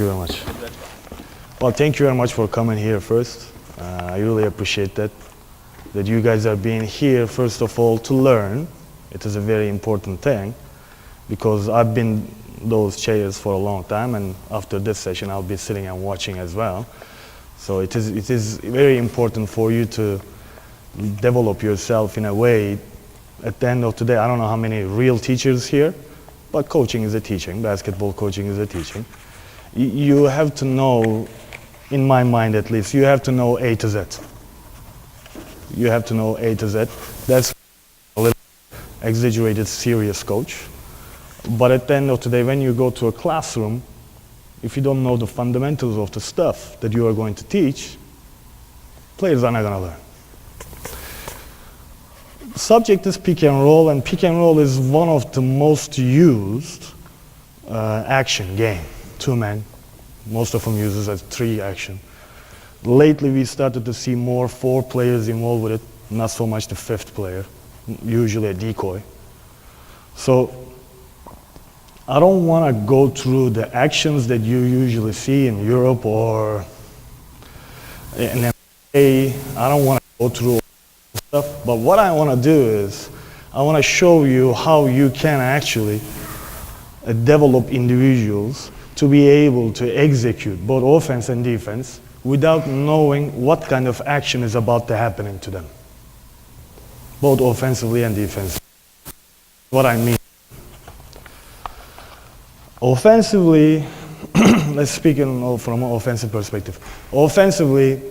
you very much. Well, thank you very much for coming here first. I really appreciate that you guys are being here, first of all, to learn. It is a very important thing, because I've been those chairs for a long time, and after this session, I'll be sitting and watching as well. So it is very important for you to develop yourself in a way. At the end of the day, I don't know how many real teachers here, but coaching is a teaching. Basketball coaching is a teaching. You have to know, in my mind at least, you have to know A to Z. You have to know A to Z. That's a little exaggerated, serious coach. But at the end of the day, when you go to a classroom, if you don't know the fundamentals of the stuff that you are going to teach, players are not going to learn. The subject is pick and roll, and pick and roll is one of the most used action game. 2 men, most of them use it as 3 action. Lately we started to see more 4 players involved with it, not so much the 5th player, usually a decoy. So I don't want to go through the actions that you usually see in Europe or in NBA. I don't want to go through all stuff, but what I want to do is I want to show you how you can actually develop individuals to be able to execute both offense and defense without knowing what kind of action is about to happen to them, both offensively and defensively. What I mean. Offensively, let's speak from an offensive perspective. Offensively,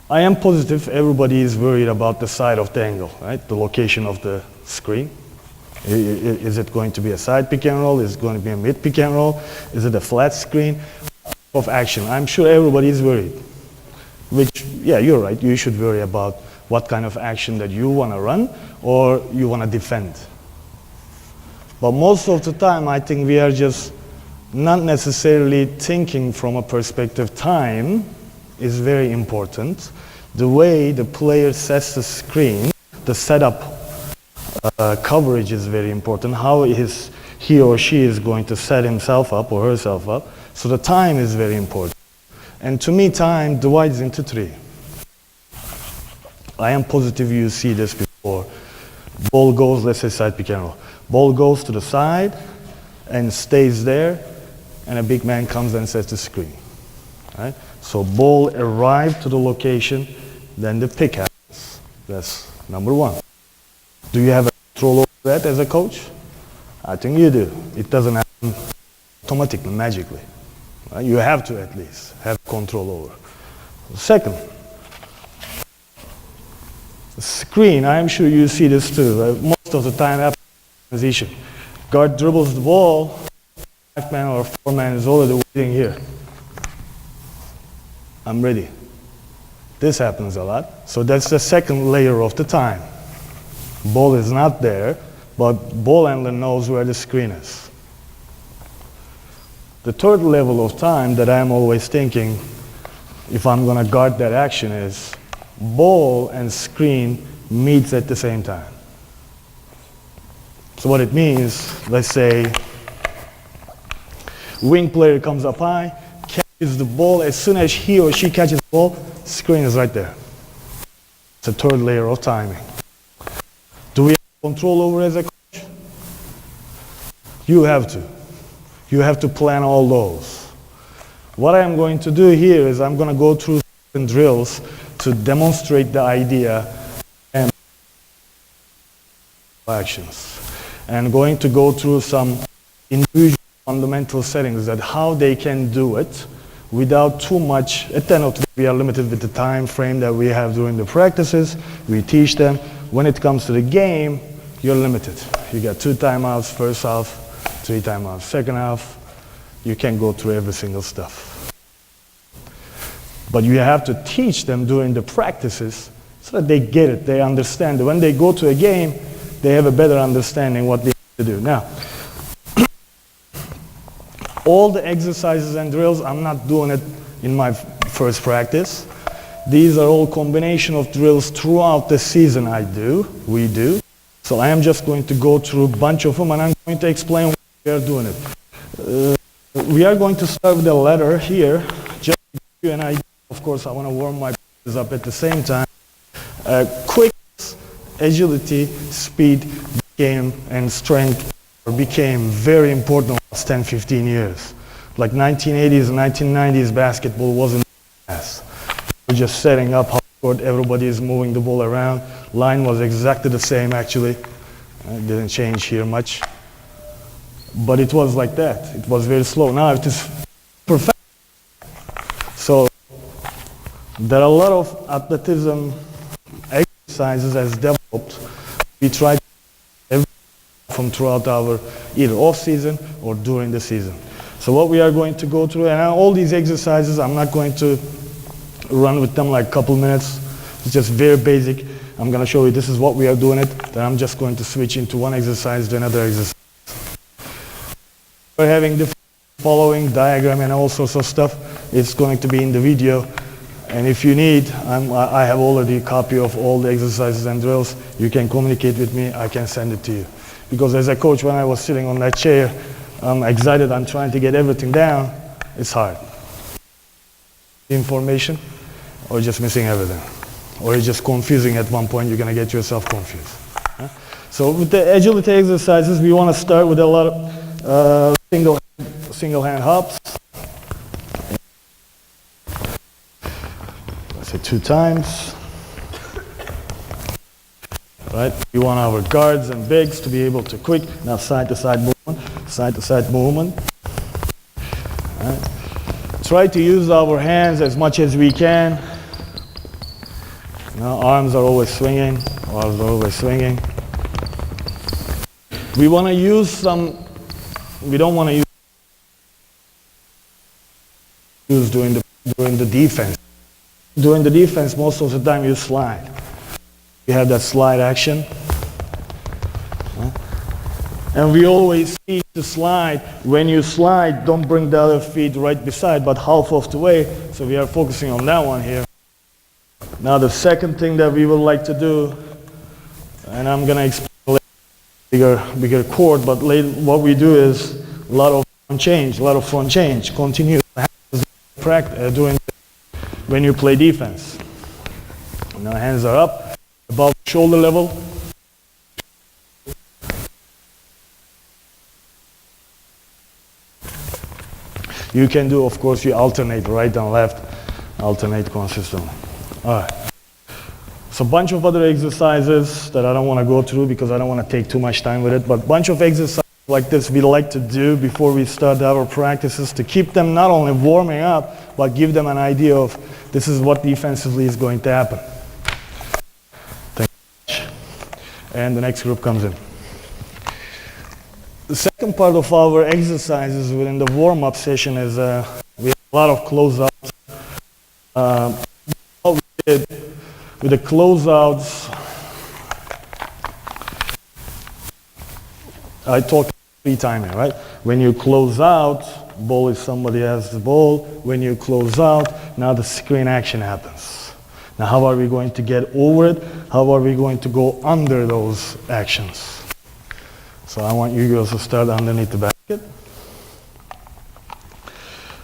I am positive everybody is worried about the side of the angle, right? The location of the screen. Is it going to be a side pick and roll? Is it going to be a mid pick and roll? Is it a flat screen? Of action. I'm sure everybody is worried. Which, yeah, you're right. You should worry about what kind of action that you want to run or you want to defend. But most of the time, I think we are just not necessarily thinking from a perspective. Time is very important. The way the player sets the screen, the setup coverage is very important. How he or she is going to set himself up or herself up. So the time is very important. And to me, time divides into 3. I am positive you see this before. Ball goes, let's say side pick and roll. Ball goes to the side and stays there, and a big man comes and sets the screen. Right? So ball arrived to the location, then the pick happens. That's number 1. Do you have control over that as a coach? I think you do. It doesn't happen automatically, magically. Right? You have to at least have control over. Second, the screen. I'm sure you see this too. Most of the time after transition, guard dribbles the ball, 5-man or 4-man is already waiting here. I'm ready. This happens a lot. So that's the second layer of the time. Ball is not there, but ball handler knows where the screen is. The third level of time that I'm always thinking, if I'm going to guard that action, is ball and screen meets at the same time. So what it means, let's say, wing player comes up high, catches the ball. As soon as he or she catches the ball, screen is right there. It's a third layer of timing. Do we have control over as a coach? You have to. You have to plan all those. What I'm going to do here is I'm going to go through certain drills to demonstrate the idea and actions. And going to go through some individual fundamental settings that how they can do it without too much. At the end of the day, we are limited with the time frame that we have during the practices. We teach them. When it comes to the game, you're limited. You got 2 timeouts, first half, 3 timeouts, second half. You can't go through every single stuff. But you have to teach them during the practices so that they get it, they understand it. When they go to a game, they have a better understanding what they need to do. Now, all the exercises and drills, I'm not doing it in my first practice. These are all combination of drills throughout the season we do. So I am just going to go through a bunch of them and I'm going to explain why we are doing it. We are going to start with the ladder here. Just to give you an idea, of course, I want to warm my practice up at the same time. Quickness, agility, speed and strength became very important in the last 10, 15 years. Like 1980s and 1990s, basketball wasn't fast. We're just setting up how court, everybody is moving the ball around. Line was exactly the same, actually. It didn't change here much. But it was like that. It was very slow. Now it is perfect. So there are a lot of athleticism exercises as developed. We try from throughout our either off season or during the season. So what we are going to go through, and all these exercises, I'm not going to run with them like a couple minutes. It's just very basic. I'm going to show you this is what we are doing it. Then I'm just going to switch into one exercise to another exercise. We're having the following diagram and all sorts of stuff. It's going to be in the video. And if you need, I have already a copy of all the exercises and drills. You can communicate with me. I can send it to you. Because as a coach, when I was sitting on that chair, I'm excited. I'm trying to get everything down. It's hard. Information, or just missing everything. Or you're just confusing at one point. You're going to get yourself confused. So with the agility exercises, we want to start with a lot of single hand hops. Let's say 2 times. Right? We want our guards and bigs to be able to quick. Now side to side movement. Right? Try to use our hands as much as we can. Now arms are always swinging. We want to use some. We don't want to use during the defense. During the defense, most of the time you slide. You have that slide action. And we always see the slide. When you slide, don't bring the other feet right beside, but half of the way. So we are focusing on that one here. Now the second thing that we would like to do, and I'm going to explain bigger chord, but what we do is a lot of front change, continue practice doing when you play defense. Now hands are up, above shoulder level. You can do, of course, you alternate right and left, alternate consistently. All right. So a bunch of other exercises that I don't want to go through because I don't want to take too much time with it, but a bunch of exercises like this we like to do before we start our practices to keep them not only warming up, but give them an idea of this is what defensively is going to happen. Thank you very much. And the next group comes in. The second part of our exercises within the warm-up session is we have a lot of closeouts. What we did with the closeouts, I talked 3 timing, right? When you close out, ball is somebody has the ball. When you close out, now the screen action happens. Now how are we going to get over it? How are we going to go under those actions? So I want you girls to start underneath the basket.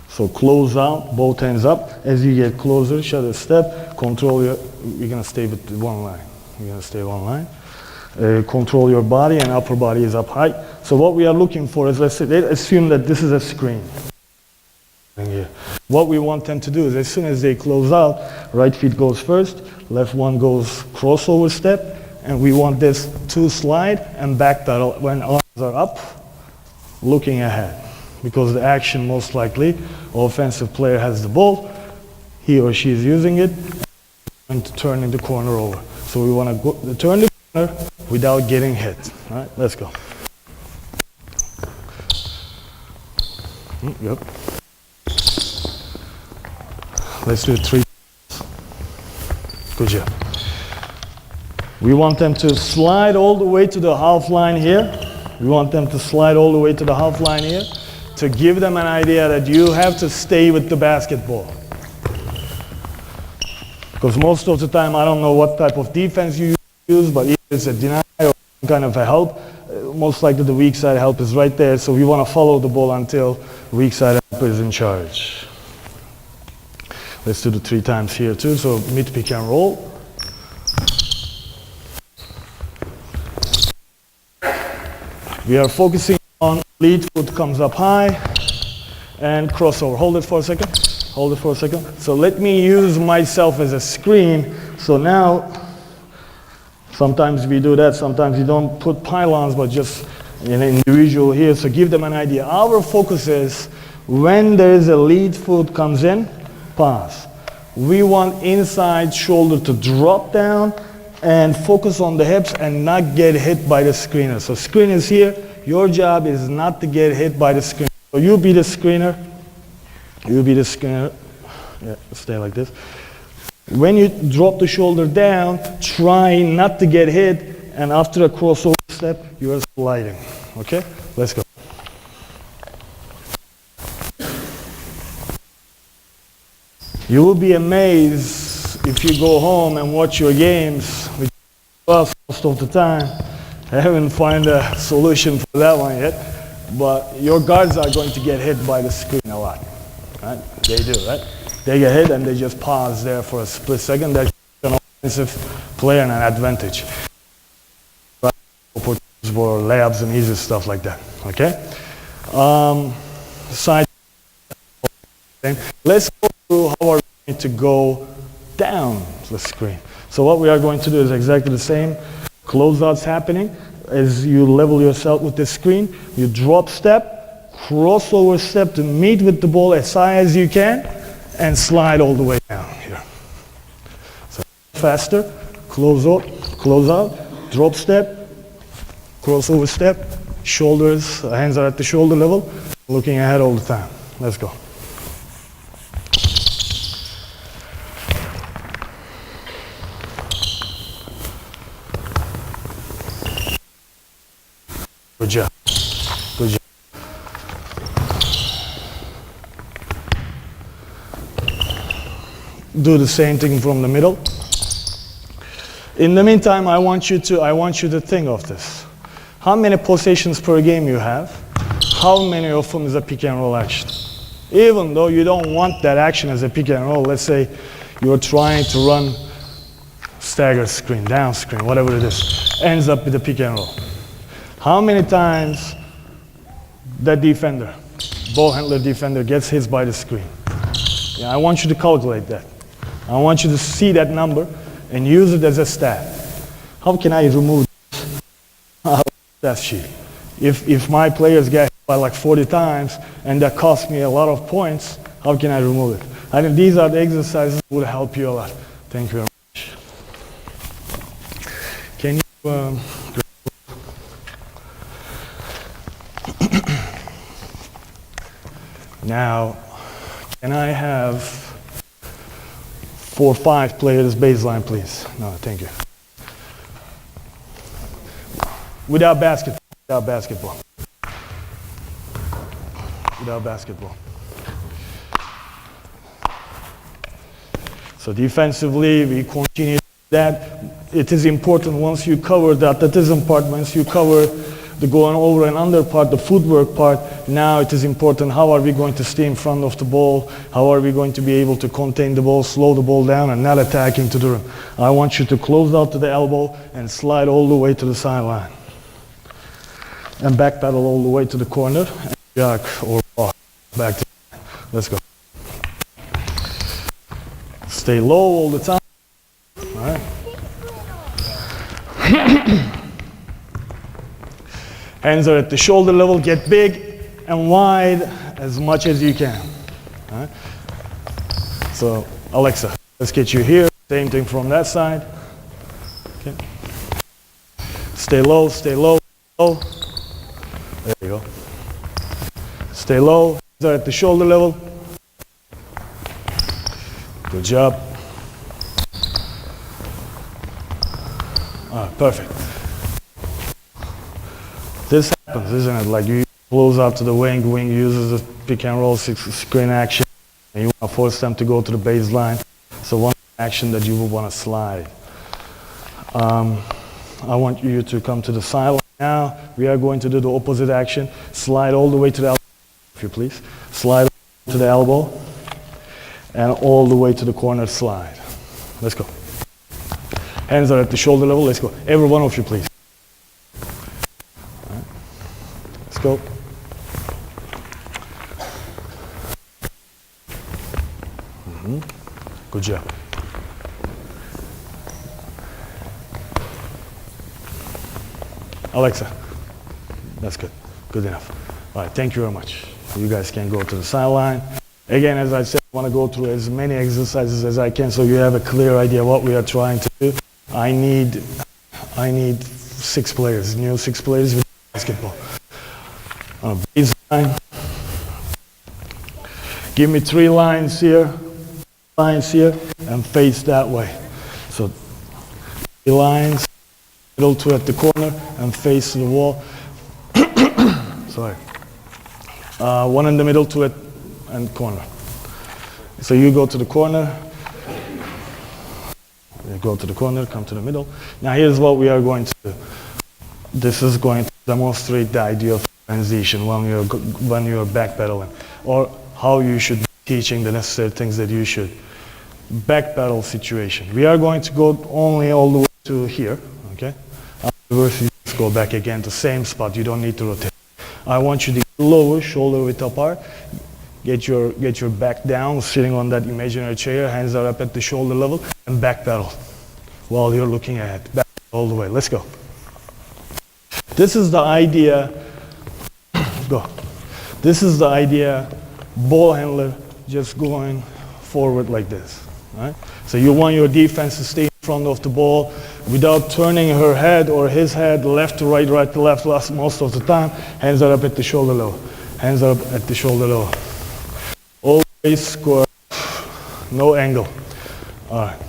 So close out, both hands up. As you get closer, shut a step, control your, you're gonna stay with one line. You're gonna stay one line. Control your body and upper body is up high. So what we are looking for is, let's assume that this is a screen. What we want them to do is as soon as they close out, right feet goes first, left one goes crossover step, and we want this to slide and back pedal when arms are up, looking ahead. Because the action most likely, offensive player has the ball, he or she is using it, and to turn in the corner over. So we want to turn the corner without getting hit. All right, let's go. Yep. Let's do 3. Good job. We want them to slide all the way to the half line here. We want them to slide all the way to the half line here to give them an idea that you have to stay with the basketball. Because most of the time, I don't know what type of defense you use, but either it's a deny or some kind of a help. most likely the weak side help is right there, so we want to follow the ball until weak side help is in charge. Let's do the 3 times here too, so mid pecan roll. We are focusing on lead foot comes up high and crossover. Hold it for a second. Hold it for a second. So let me use myself as a screen. So now, sometimes we do that, sometimes we don't put pylons, but just an individual here. So give them an idea. Our focus is when there is a lead foot comes in, pass. We want inside shoulder to drop down and focus on the hips and not get hit by the screener. So screen is here. Your job is not to get hit by the screener. So you be the screener. You be the screener. Yeah, stay like this. When you drop the shoulder down, try not to get hit, and after a crossover step, you are sliding. Okay? Let's go. You will be amazed if you go home and watch your games with us most of the time. I haven't found a solution for that one yet, but your guards are going to get hit by the screen a lot. Right? They do, right? They get hit and they just pause there for a split second. That's an offensive player and an advantage. Opportunities for layups and easy stuff like that. Okay? Side. Let's go through how are we going to go down the screen. So what we are going to do is exactly the same. Closeouts happening as you level yourself with the screen. You drop step, crossover step to meet with the ball as high as you can, and slide all the way down here. So faster, close out, drop step, crossover step, shoulders, hands are at the shoulder level, looking ahead all the time. Let's go. Good job. Good job. Do the same thing from the middle. In the meantime, I want you to think of this. How many possessions per game you have? How many of them is a pick and roll action? Even though you don't want that action as a pick and roll, let's say you're trying to run stagger screen, down screen, whatever it is, ends up with a pick and roll. How many times that defender, ball handler defender gets hit by the screen? Yeah, I want you to calculate that. I want you to see that number and use it as a stat. How can I remove that sheet? If my players get hit by like 40 times and that costs me a lot of points, how can I remove it? I think these are the exercises that will help you a lot. Thank you very much. Can you... Now, can I have 4 or 5 players baseline, please? No, thank you. Without basketball. Without basketball. Without basketball. So defensively, we continue that. It is important once you cover the athleticism part, once you cover the going over and under part, the footwork part, now it is important how are we going to stay in front of the ball, how are we going to be able to contain the ball, slow the ball down and not attacking to the rim. I want you to close out to the elbow and slide all the way to the sideline. And backpedal all the way to the corner and jog or walk back to the line. Let's go. Stay low all the time. All right. Hands are at the shoulder level, get big and wide as much as you can. All right? So, Alexa, let's get you here. Same thing from that side. Okay. Stay low, low. There you go. Stay low, hands are at the shoulder level. Good job. All right, perfect. This happens, isn't it? Like you close out to the wing uses the pick and roll screen action, and you want to force them to go to the baseline. So one action that you will want to slide. I want you to come to the sideline Now we are going to do the opposite action. Slide all the way to the elbow, if you please. Slide to the elbow and all the way to the corner slide. Let's go. Hands are at the shoulder level. Let's go. Every one of you, please. All right. Let's go. Good job. Alexa, that's good. Good enough. All right, thank you very much. You guys can go to the sideline. Again, as I said, I want to go through as many exercises as I can so you have a clear idea what we are trying to do. I need 6 players, new 6 players with basketball. On a baseline. Give me 3 lines here, and face that way. So 3 lines, middle 2 at the corner, and face the wall. Sorry. 1 in the middle, 2 at and corner. So you go to the corner. You go to the corner, come to the middle. Now here's what we are going to do. This is going to demonstrate the idea of transition when you're backpedaling, or how you should be teaching the necessary things that you should. Backpedal situation. We are going to go only all the way to here, okay? Afterwards, you just go back again to same spot. You don't need to rotate. I want you to lower, shoulder width apart. Get your back down, sitting on that imaginary chair. Hands are up at the shoulder level, and backpedal while you're looking ahead. Back all the way. Let's go. This is the idea. Go. This is the idea. Ball handler just going forward like this. Right? So you want your defense to stay in front of the ball without turning her head or his head left to right, right to left most of the time. Hands are up at the shoulder level. Hands are up at the shoulder level. Always square. No angle. All right.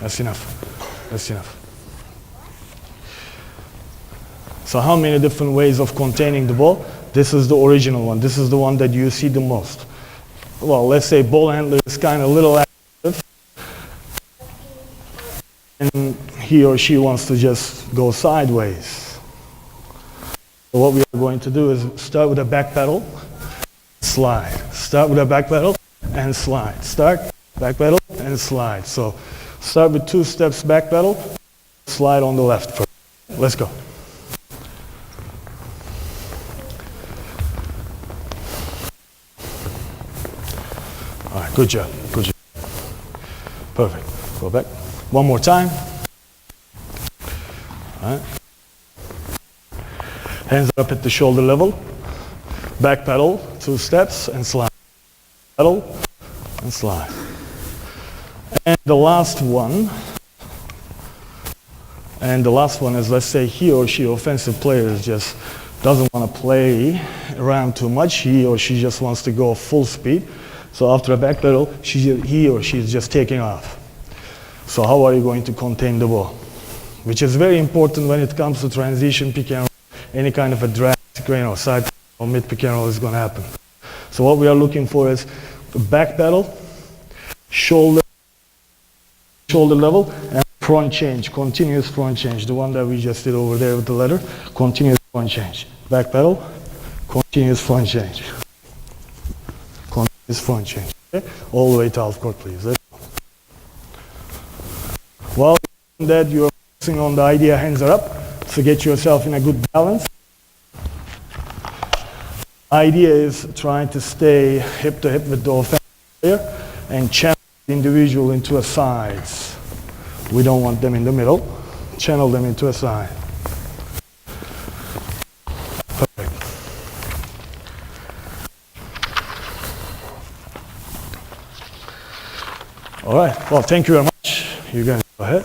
That's enough. That's enough. So how many different ways of containing the ball? This is the original one. This is the one that you see the most. Well, let's say ball handler is kind of a little active, and he or she wants to just go sideways. So what we are going to do is start with a back pedal, slide. Start with a back pedal and slide. Start, back pedal and slide. So start with 2 steps back pedal, slide on the left first. Let's go. All right, good job, good job. Perfect. Go back. One more time. All right. Hands up at the shoulder level. Back pedal, 2 steps, and slide. Pedal, and slide. And the last one is, let's say he or she, offensive player, just doesn't want to play around too much. He or she just wants to go full speed. So after a back pedal, he or she is just taking off. So how are you going to contain the ball? Which is very important when it comes to transition, pick and roll. Any kind of a drag, or side or mid pick and roll is going to happen. So what we are looking for is the back pedal, shoulder level, and front change, continuous front change. The one that we just did over there with the letter, continuous front change. Back pedal, continuous front change. Continuous front change. Okay? All the way to half court, please. Let's go. While you're doing that, you're focusing on the idea, hands are up, so get yourself in a good balance. Idea is trying to stay hip to hip with the offensive player and channel the individual into a sides. We don't want them in the middle. Channel them into a side. Perfect. All right. Well, thank you very much. You guys go ahead.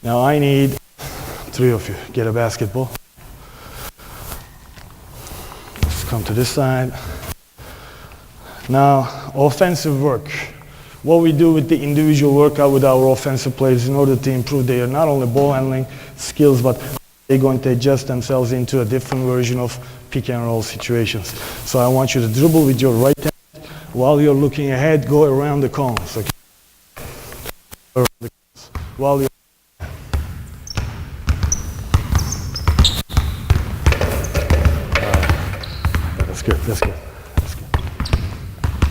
Now I need 3 of you. Get a basketball. Let's come to this side. Now, offensive work. What we do with the individual workout with our offensive players in order to improve their not only ball handling skills, but they're going to adjust themselves into a different version of pick and roll situations. So I want you to dribble with your right hand. While you're looking ahead, go around the cones. Okay? Around the cones. While you're Let's go. Let's go.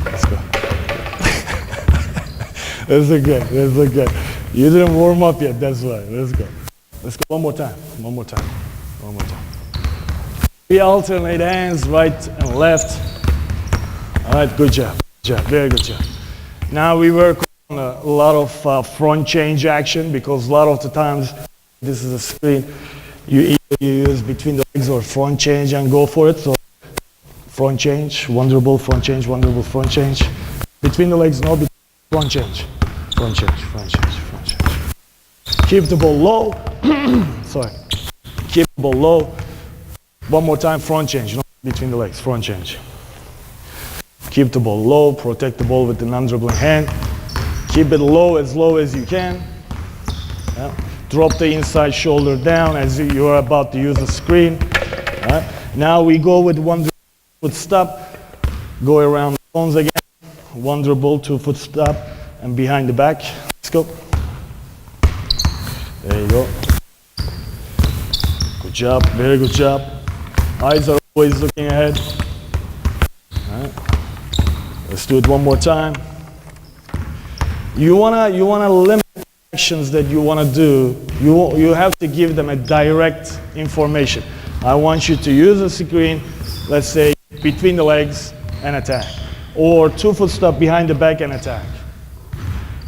Let's go. That's okay. That's okay. You didn't warm up yet. That's why. Let's go. Let's go. One more time. One more time. One more time. We alternate hands, right and left. All right. Good job. Good job. Very good job. Now we work on a lot of front change action, because a lot of the times this is a screen. You either use between the legs or front change and go for it. So front change, wonderful, front change, wonderful, front change. Between the legs, no, front change. Front change, front change, front change. Keep the ball low. Sorry. Keep the ball low. One more time, front change, no, between the legs, front change. Keep the ball low, protect the ball with the non-dribbling hand. Keep it low as you can. Yeah. Drop the inside shoulder down as you are about to use the screen. Right. Now we go with 1 foot stop, go around the cones again. 1 dribble, 2 foot stop, and behind the back. Let's go. There you go. Good job, very good job. Eyes are always looking ahead. All right. Let's do it one more time. You wanna limit actions that you want to do. You have to give them a direct information. I want you to use a screen, let's say between the legs and attack, or 2 foot stop behind the back and attack.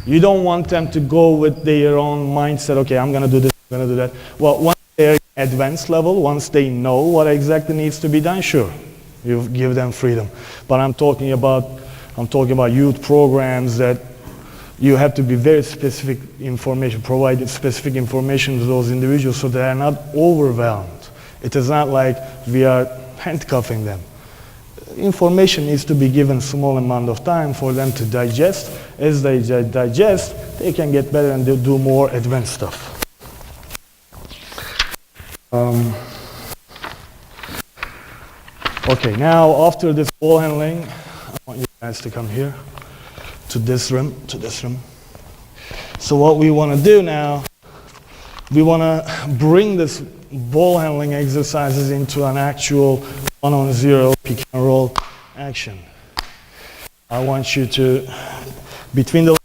You don't want them to go with their own mindset. Okay, I'm gonna do this, I'm gonna do that. Well, once they're advanced level, once they know what exactly needs to be done, sure, you give them freedom. But I'm talking about youth programs that you have to be very specific information, provide specific information to those individuals so they are not overwhelmed. It is not like we are handcuffing them. Information needs to be given small amount of time for them to digest. As they digest, they can get better and they'll do more advanced stuff. Okay, now after this ball handling, I want you guys to come here. To this room. So what we want to do now, we want to bring this ball handling exercises into an actual 1-on-0 Pecan Roll action. I want you to, between the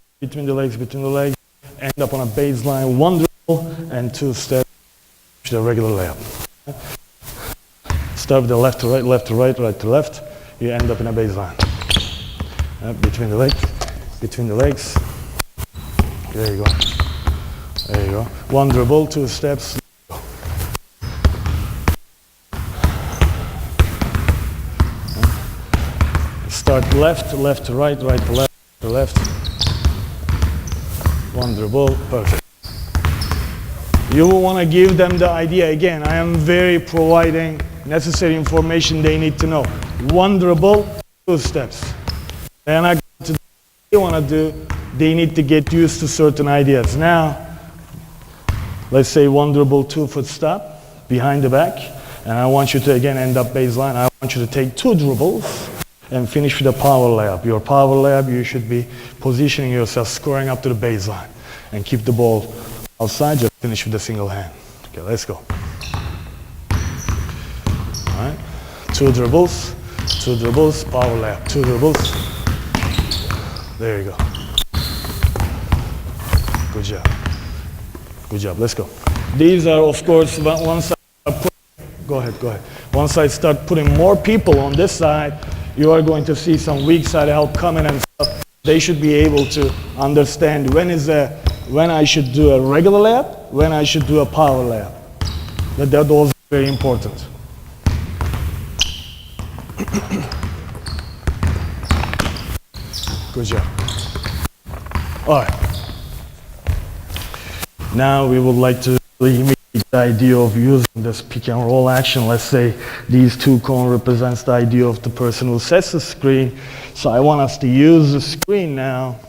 legs, end up on a baseline, 1 dribble and 2 steps to the regular layup. Start with the left to right, right to left. You end up in a baseline. Between the legs. There you go. There you go. 1 dribble, 2 steps. Start left to right to left. 1 dribble, perfect. You will want to give them the idea again. I am providing necessary information they need to know. 1 dribble, 2 steps. They're not going to do what they want to do. They need to get used to certain ideas. Now, let's say 1 dribble, 2 foot stop behind the back, and I want you to again end up baseline. I want you to take 2 dribbles and finish with a power layup. Your power layup, you should be positioning yourself, scoring up to the baseline, and keep the ball outside. Just finish with a single hand. Okay, let's go. All right, 2 dribbles, power layup, 2 dribbles. There you go. Good job. Good job. Let's go. These are, of course, once I start putting more people on this side, you are going to see some weak side help coming and stuff. They should be able to understand when I should do a regular layup, when I should do a power layup. Those are very important. Good job. All right. Now we would like to imitate the idea of using this Pecan Roll action. Let's say these 2 cones represents the idea of the person who sets the screen. So I want us to use the screen now.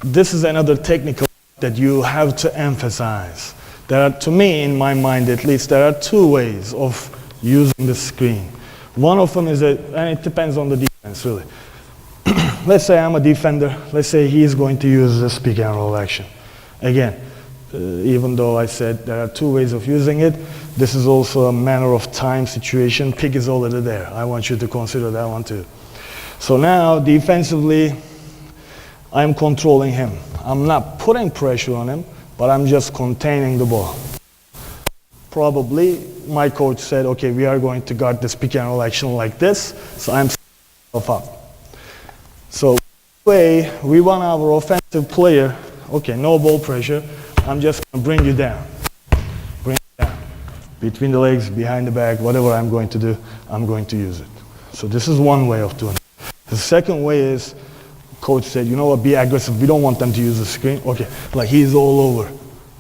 This is another technical that you have to emphasize. There are, to me, in my mind at least, there are 2 ways of using the screen. One of them is, and it depends on the defense really. Let's say I'm a defender. Let's say he's going to use this Pecan Roll action. Again, even though I said there are 2 ways of using it, This is also a manner of time situation. Pick is already there. I want you to consider that one too. So now, defensively, I'm controlling him. I'm not putting pressure on him, but I'm just containing the ball. Probably, my coach said, okay, we are going to guard this pick and roll action like this, so I'm setting myself up. So, way we want our offensive player, okay, no ball pressure, I'm just going to bring you down. Bring you down. Between the legs, behind the back, whatever I'm going to do, I'm going to use it. So this is one way of doing it. The second way is, coach said, you know what, be aggressive. We don't want them to use the screen. Okay, like he's all over.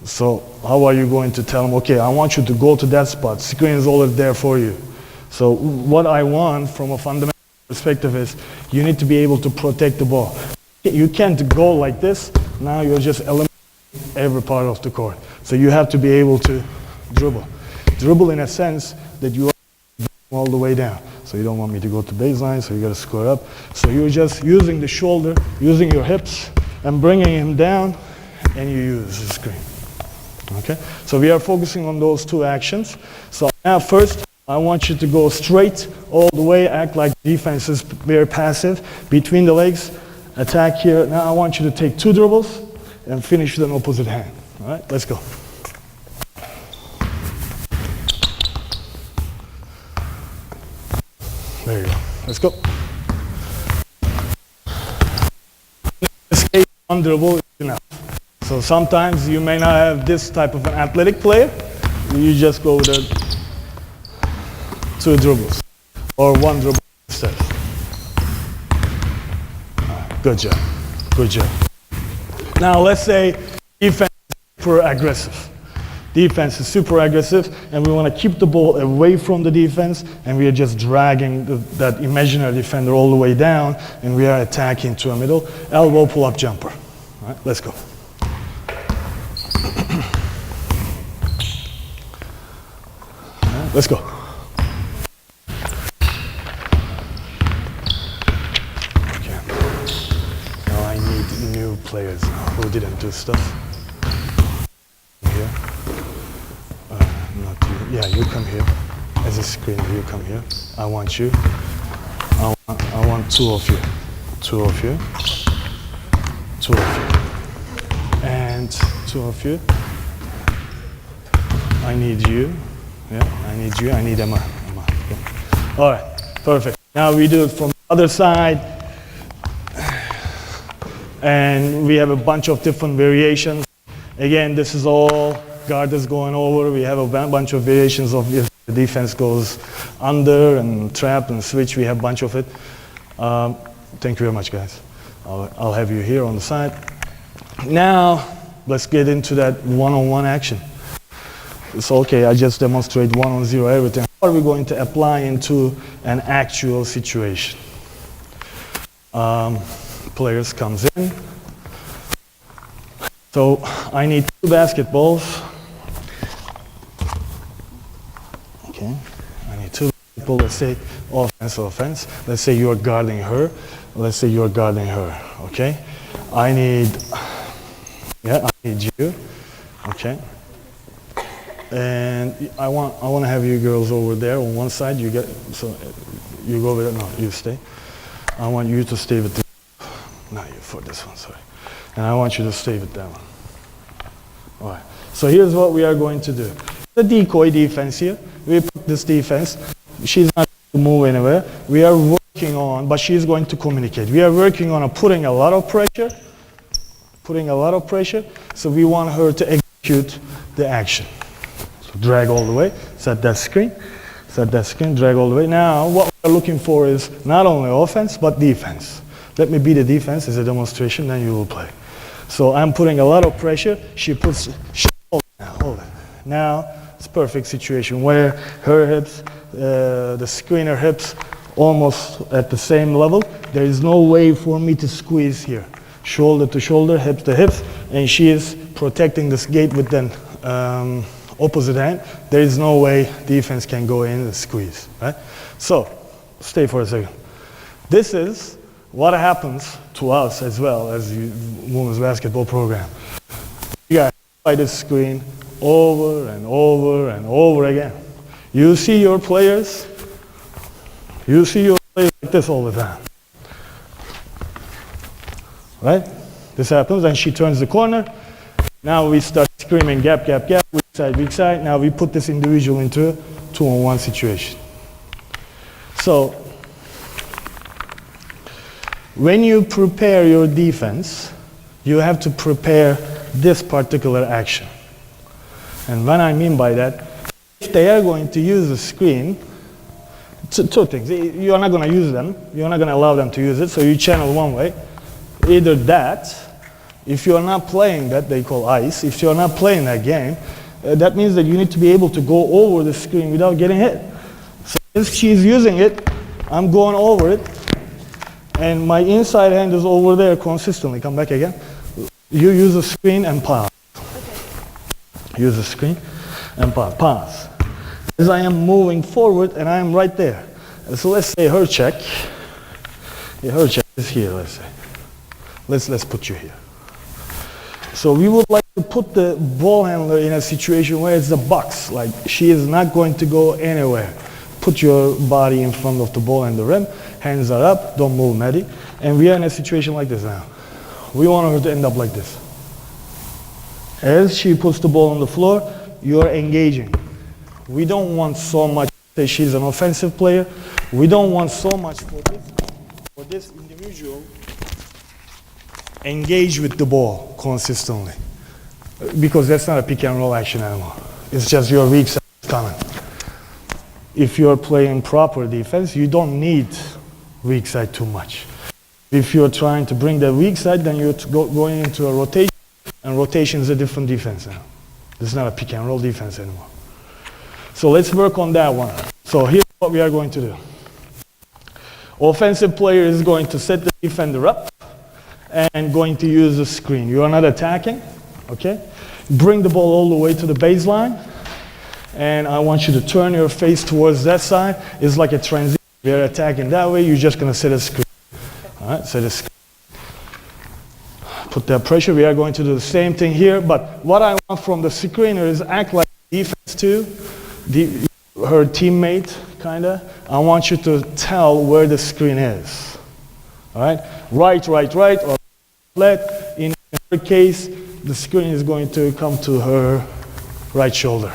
So how are you going to tell him, okay, I want you to go to that spot. Screen is already there for you. So what I want from a fundamental perspective is you need to be able to protect the ball. You can't go like this. Now you're just eliminating every part of the court. So you have to be able to dribble. Dribble in a sense that you are all the way down. So you don't want me to go to baseline, so you got to square up. So you're just using the shoulder, using your hips, and bringing him down, and you use the screen. Okay? So we are focusing on those two actions. So now first, I want you to go straight all the way, act like defense is very passive, between the legs, attack here. Now I want you to take 2 dribbles and finish with an opposite hand. All right? Let's go. There you go. Let's go. In this case, 1 dribble is enough. So sometimes you may not have this type of an athletic player. You just go with 2 dribbles or 1 dribble instead. Good job. Good job. Now let's say defense is super aggressive. Defense is super aggressive, and we want to keep the ball away from the defense, and we are just dragging that imaginary defender all the way down, and we are attacking to a middle. Elbow pull-up jumper. All right, let's go. Let's go. Okay. Now I need new players who didn't do stuff. Here. Not you. Yeah, you come here. As a screener, you come here. I want you. I want 2 of you. 2 of you. 2 of you. And 2 of you. I need you. Yeah, I need you. I need Emma. Okay. All right, perfect. Now we do it from the other side. And we have a bunch of different variations. Again, this is all guard is going over. We have a bunch of variations of if the defense goes under and trap and switch. We have a bunch of it. Thank you very much, guys. I'll have you here on the side. Now, let's get into that one-on-one action. It's okay, I just demonstrate 1-on-0 everything. How are we going to apply into an actual situation? Players comes in. So I need 2 basketballs. Okay, I need 2 basketballs. Let's say offense. Let's say you're guarding her. Let's say you're guarding her. Okay, I need you. Okay. And I want to have you girls over there on one side. You go over there. No, you stay. I want you to stay with not you for this one, sorry. And I want you to stay with that one. All right. So here's what we are going to do. The decoy defense here. We put this defense. She's not going to move anywhere. We are working on, but she's going to communicate. We are working on putting a lot of pressure. Putting a lot of pressure. So we want her to execute the action. Drag all the way, set that screen, drag all the way. Now, what we're looking for is not only offense, but defense. Let me be the defense as a demonstration, then you will play. So I'm putting a lot of pressure. Hold it. Now, it's a perfect situation where her hips, the screener hips, almost at the same level. There is no way for me to squeeze here. Shoulder to shoulder, hips to hips, and she is protecting this gate with then opposite hand. There is no way defense can go in and squeeze, right? So, stay for a second. This is what happens to us as well as the women's basketball program. You guys by this screen over and over and over again. You see your players like this all the time. Right? This happens and she turns the corner. Now we start screaming gap, gap, gap, weak side. Now we put this individual into a 2-on-1 situation. So, when you prepare your defense, you have to prepare this particular action. And what I mean by that, if they are going to use the screen, two things. You're not going to use them. You're not going to allow them to use it, so you channel one way. Either that, if you're not playing that, they call ice, if you're not playing that game, that means that you need to be able to go over the screen without getting hit. So if she's using it, I'm going over it, and my inside hand is over there consistently. Come back again. You use the screen and pass. Okay. Use the screen and pass. Pass. As I am moving forward and I am right there. So let's say her check. Yeah, her check is here, let's say. Let's put you here. So we would like to put the ball handler in a situation where it's a box. Like she is not going to go anywhere. Put your body in front of the ball and the rim. Hands are up. Don't move, Maddie. And we are in a situation like this now. We want her to end up like this. As she puts the ball on the floor, you're engaging. We don't want so much that she's an offensive player. We don't want so much for this individual engage with the ball consistently. Because that's not a pick and roll action anymore. It's just your weak side coming. If you're playing proper defense, you don't need weak side too much. If you're trying to bring the weak side, then you're going into a rotation, and rotation is a different defense now. This is not a pick and roll defense anymore. So let's work on that one. So here's what we are going to do. Offensive player is going to set the defender up and going to use the screen. You are not attacking, okay? Bring the ball all the way to the baseline, and I want you to turn your face towards that side. It's like a transition. We are attacking that way, you're just gonna set a screen. All right, set a screen. Put that pressure. We are going to do the same thing here, but what I want from the screener is act like defense too. Her teammate, kinda. I want you to tell where the screen is. All right? Right, or left. In her case, the screen is going to come to her right shoulder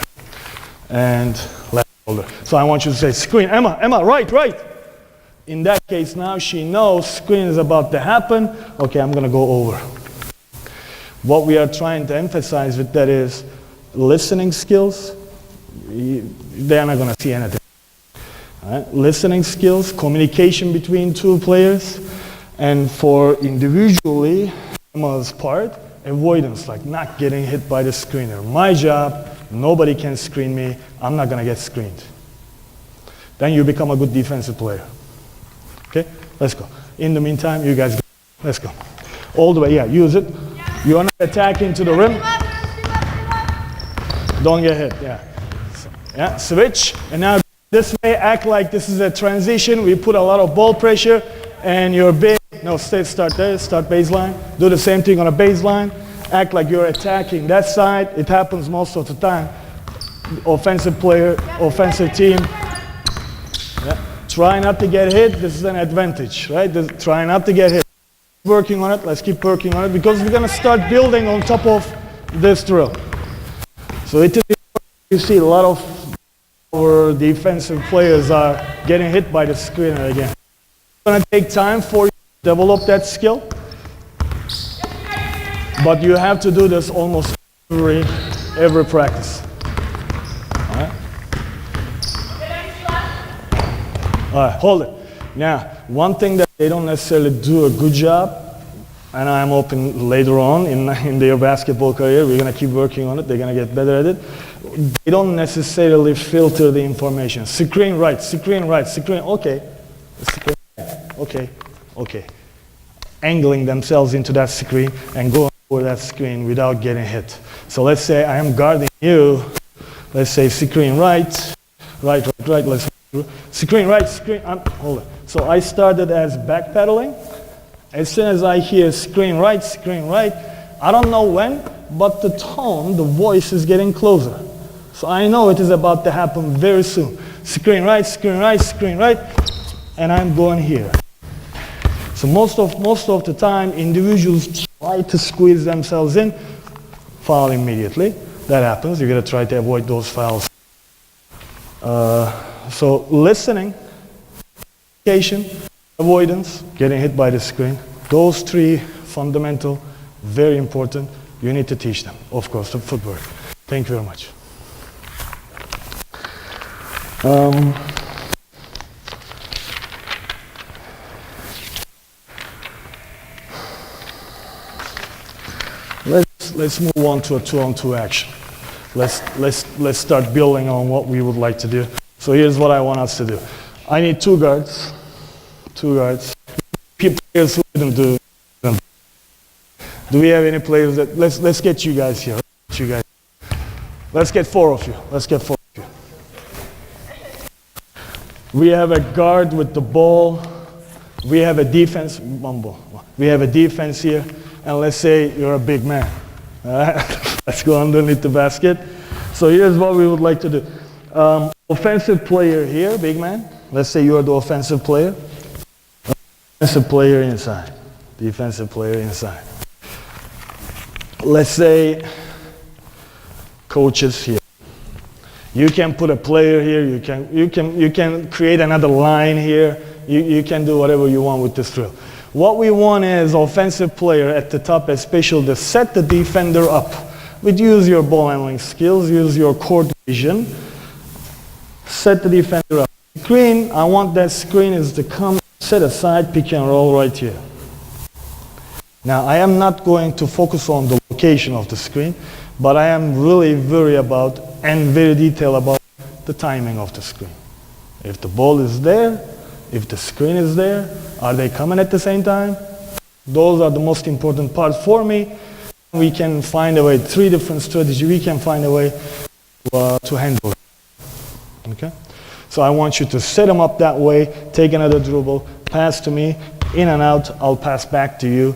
and left shoulder. So I want you to say, screen, Emma, right. In that case, now she knows screen is about to happen. Okay, I'm gonna go over. What we are trying to emphasize with that is listening skills. They are not going to see anything. All right? Listening skills, communication between two players, and for individually, Emma's part, avoidance, like not getting hit by the screener. My job, nobody can screen me, I'm not going to get screened. Then you become a good defensive player. Okay, let's go. In the meantime, you guys go. Let's go. All the way, yeah, use it. You are not attacking to the rim. Don't get hit, yeah. Yeah, switch, and now this way, act like this is a transition. We put a lot of ball pressure, and you're big. No, start there, start baseline. Do the same thing on a baseline. Act like you're attacking that side. It happens most of the time. Offensive player, offensive team. Yeah. Try not to get hit. This is an advantage, right? Try not to get hit. Working on it. Let's keep working on it because we're going to start building on top of this drill. So it is. You see a lot of our defensive players are getting hit by the screener again. It's going to take time for you to develop that skill, but you have to do this almost every practice. All right? All right, hold it. Now, one thing that they don't necessarily do a good job, and I'm hoping later on in their basketball career, we're going to keep working on it, they're going to get better at it. They don't necessarily filter the information. Screen right, okay. Screen right, okay. Angling themselves into that screen and going over that screen without getting hit. So let's say I am guarding you. Let's say screen right, let's screen right, hold it. So I started as backpedaling. As soon as I hear screen right, I don't know when, but the tone, the voice is getting closer. So I know it is about to happen very soon. Screen right, screen right, screen right, and I'm going here. So most of the time, individuals try to squeeze themselves in, foul immediately. That happens. You gotta try to avoid those fouls. So listening, communication, avoidance, getting hit by the screen. Those three fundamental, very important. You need to teach them. Of course, the footwork. Thank you very much. Let's move on to a 2-on-2 action. Let's start building on what we would like to do. So here's what I want us to do. I need two guards. Players who didn't do. Do we have any players that? Let's get you guys here. Let's get four of you. We have a guard with the ball. We have a defense. One ball. We have a defense here, and let's say you're a big man. All right? Let's go underneath the basket. So here's what we would like to do. Offensive player here, big man. Let's say you're the offensive player. Defensive player inside. Defensive player inside. Let's say coaches here. You can put a player here. You can create another line here. You can do whatever you want with this drill. What we want is offensive player at the top, especially to set the defender up. But use your ball handling skills, use your court vision. Set the defender up. Screen, I want that screen is to come set aside, pick and roll right here. Now I am not going to focus on the location of the screen, but I am really very detailed about the timing of the screen. If the ball is there, if the screen is there, are they coming at the same time? Those are the most important parts for me. We can find a way, three different strategies, we can find a way to handle it. Okay? So I want you to set them up that way, take another dribble, pass to me, in and out, I'll pass back to you.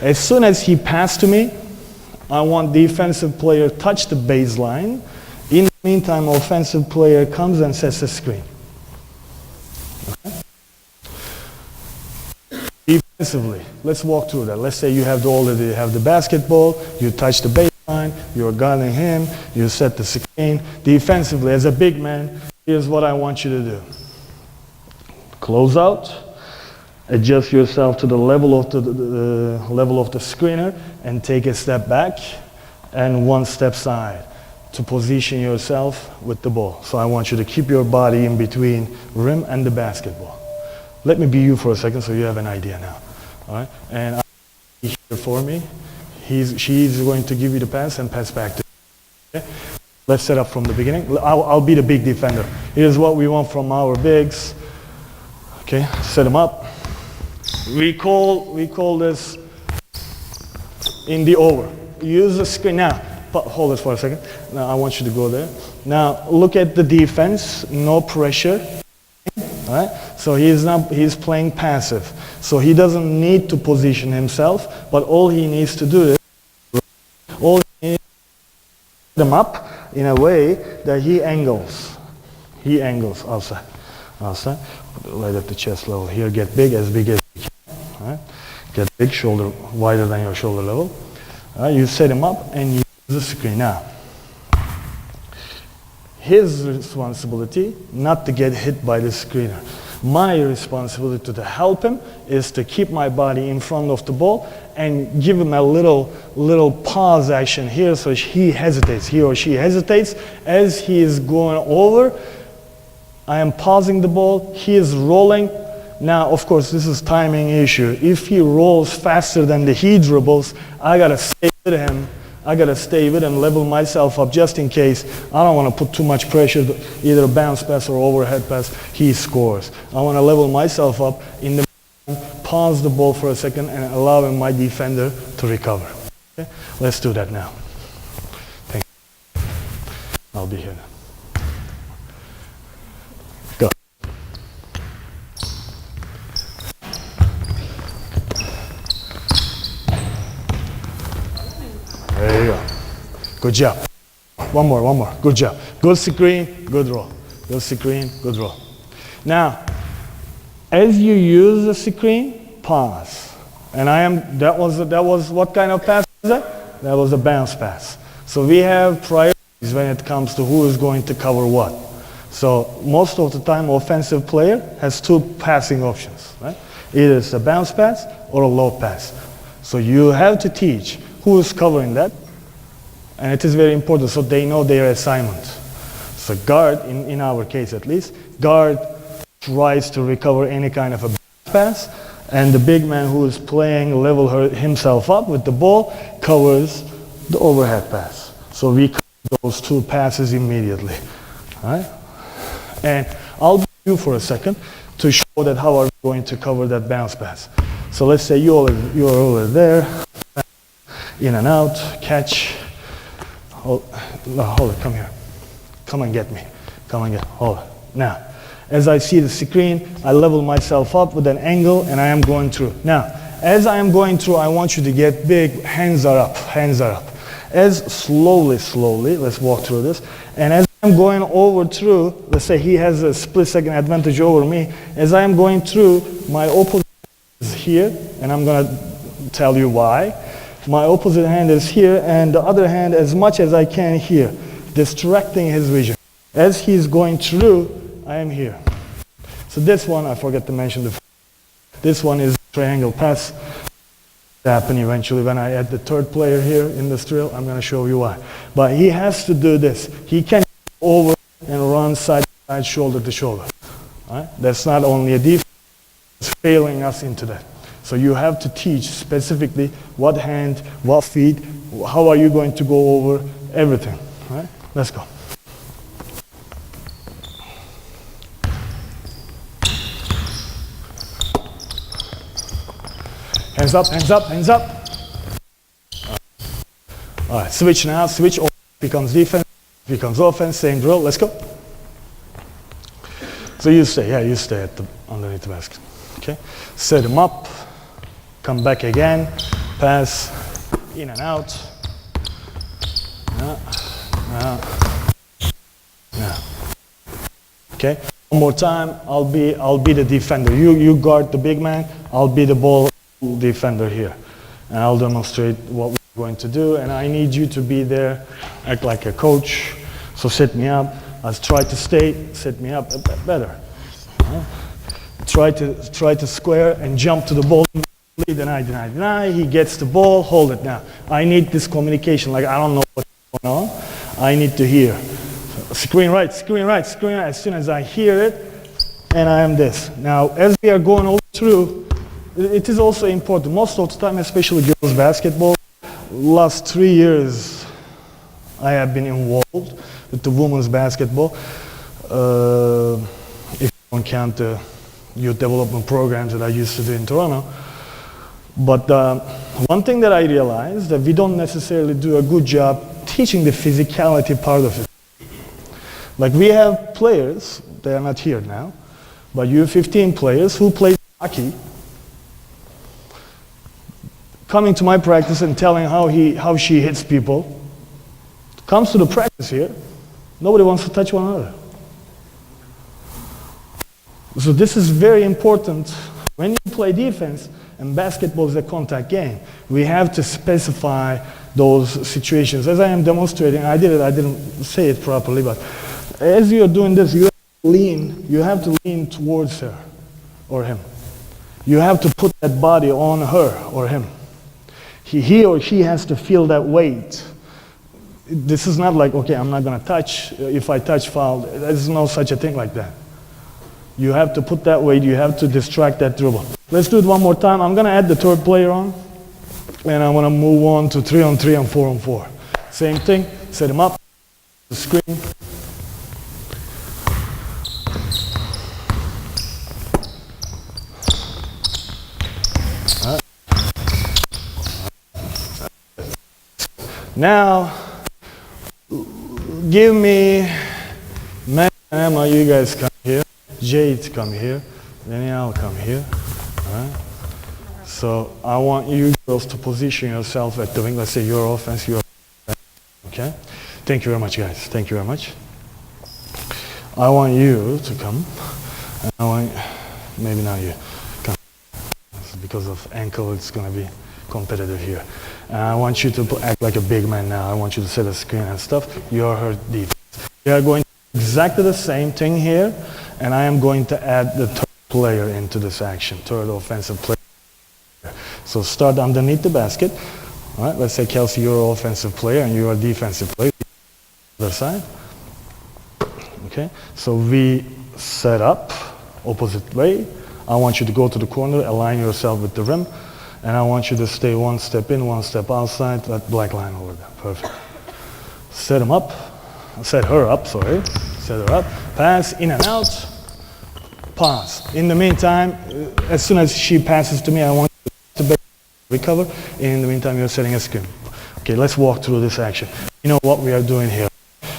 As soon as he passed to me, I want defensive player touch the baseline. In the meantime, offensive player comes and sets the screen. Okay? Defensively, let's walk through that. Let's say you already have the basketball, you touch the baseline, you're guarding him, you set the screen. Defensively, as a big man, here's what I want you to do. Close out, adjust yourself to the level of the level of the screener, and take a step back and one step side to position yourself with the ball. So I want you to keep your body in between rim and the basketball. Let me be you for a second so you have an idea now. All right? And here for me, she's going to give you the pass and pass back to you. Okay? Let's set up from the beginning. I'll be the big defender. Here's what we want from our bigs. Okay, set them up. We call this in the over. Use the screen now. Hold it for a second. Now I want you to go there. Now look at the defense. No pressure. All right. So he's playing passive. So he doesn't need to position himself. But all he needs to do is set them up in a way that he angles outside. Right at the chest level. Here, get big as you can. All right? Get big, shoulder wider than your shoulder level. All right? You set him up and you use the screen. Now, his responsibility not to get hit by the screener. My responsibility to help him is to keep my body in front of the ball and give him a little pause action here so he or she hesitates as he is going over. I am pausing the ball, he is rolling. Now, of course, this is timing issue. If he rolls faster than he dribbles, I gotta stay with him. Level myself up just in case. I don't want to put too much pressure, either a bounce pass or overhead pass, he scores. I want to level myself up in the pause the ball for a second and allowing my defender to recover. Okay? Let's do that now. Thank you. I'll be here now. Go. There you go. Good job. One more. Good job. Good screen, good roll. Good screen, good roll. Now, as you use the screen, pause. And that was what kind of pass was that? That was a bounce pass. So we have priorities when it comes to who is going to cover what. So most of the time, offensive player has two passing options, right? Either it's a bounce pass or a low pass. So you have to teach who is covering that, and it is very important so they know their assignment. So guard, in our case at least, guard tries to recover any kind of a bounce pass, and the big man who is playing level himself up with the ball covers the overhead pass. So we cover those two passes immediately. All right? And I'll be you for a second to show that how are we going to cover that bounce pass. So let's say you're over there, in and out, catch. Hold it, come here. Come and get me. Hold it. Now, as I see the screen, I level myself up with an angle and I am going through. Now, as I am going through, I want you to get big, hands are up. As slowly, let's walk through this. And as I'm going over through, let's say he has a split second advantage over me. As I am going through, my opposite is here, and I'm going to tell you why. My opposite hand is here, and the other hand as much as I can here, distracting his vision. As he's going through, I am here. So this one, I forgot to mention before. This one is triangle pass. Happen eventually when I add the third player here in this drill. I'm going to show you why. But he has to do this. He can go over and run side to side, shoulder to shoulder. All right? That's not only a defense, it's failing us into that. So you have to teach specifically what hand, what feet, how are you going to go over everything. All right? Let's go. Hands up. All right, switch now, switch over, becomes defense, becomes offense, same drill, let's go. So you stay at underneath the basket, okay? Set him up, come back again, pass, in and out. Now. Okay, one more time, I'll be the defender. You guard the big man, I'll be the ball defender here, and I'll demonstrate what we're going to do, and I need you to be there, act like a coach. So set me up. I'll try to stay, set me up better. Try to square and jump to the ball. Deny. He gets the ball, hold it now. I need this communication, like I don't know what's going on. I need to hear. Screen right. As soon as I hear it, and I am this. Now, as we are going all through, it is also important, most of the time, especially girls basketball, last 3 years I have been involved with the women's basketball. If you don't count the youth development programs that I used to do in Toronto. But one thing that I realized that we don't necessarily do a good job teaching the physicality part of it. Like we have players, they are not here now, but U15 players who play hockey, coming to my practice and telling how she hits people. Comes to the practice here, nobody wants to touch one another. So this is very important. When you play defense, and basketball is a contact game, we have to specify those situations. As I am demonstrating, I didn't say it properly, but as you're doing this, you have to lean towards her or him. You have to put that body on her or him. He or she has to feel that weight. This is not like, okay, I'm not going to touch. If I touch, foul. There's no such a thing like that. You have to put that weight. You have to distract that dribble. Let's do it one more time. I'm going to add the third player on, and I want to move on to 3-on-3 and 4-on-4. Same thing. Set him up. The screen. Now, give me Matt and Emma, you guys come here. Jade, come here. Danielle, come here. All right. So I want you girls to position yourself at the wing. Let's say your offense, your offense. Okay? Thank you very much, guys. Thank you very much. I want you to come. And I want, maybe not you. Come. Because of ankle, it's going to be competitive here. And I want you to act like a big man now. I want you to set a screen and stuff. You're her defense. We are going to do exactly the same thing here, and I am going to add the third player into this action, third offensive player. So start underneath the basket. All right, let's say, Kelsey, you're an offensive player and you're a defensive player. Other side. Okay, so we set up opposite way. I want you to go to the corner, align yourself with the rim, and I want you to stay one step in, one step outside, that black line over there. Perfect. Set him up. Set her up, sorry. Set her up. Pass, in and out. Pause. In the meantime, as soon as she passes to me, I want you to recover. In the meantime, you're setting a screen. Okay, let's walk through this action. You know what we are doing here.